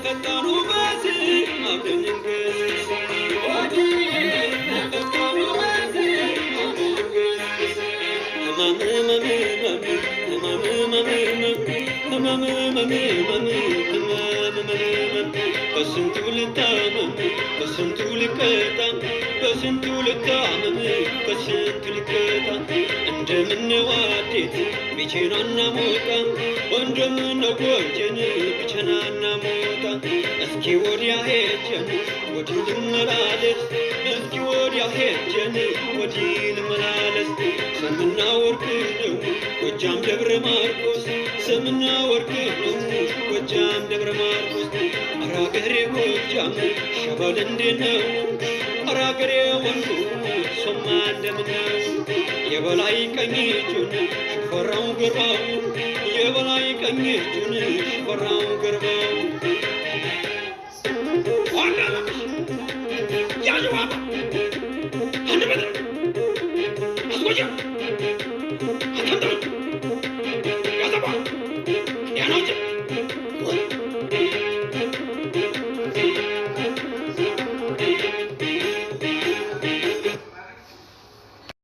ፈጣኑ በዚህ አብረን እንገስ ፈጣኑ በዚህ አብረን እንገስ በስንቱ ልታመም በስንቱ ልቀጣ በስንቱ ልታመም በስንቱ ልቀጣ እንደምነው አዴት ቢቸናና ሞጣ እንደምነው ጎጀን ቢቸናና ሞጣ እስኪ ወዲያ ሄጀን ወዲህ ልመላለስ እስኪ ወዲያ ሄጀን ወዲህ ልመላለስ ሰምና ወርቅ ነው ጎጃም ደብረ ማርቆስ ሰምና ወርቅ ነው ጎጃም ደብረ ማርቆስ አራገሬ ጎጃም ሸበል እንዴት ነው አራገሬ ወንዱ ሶማ እንደምነው የበላይ ቀኝ እጁን ሽፈራው ገርባው የበላይ ቀኝ እጁን ሽፈራው ገርባው ዋና ያጅዋ አንድ በደር አስወጃ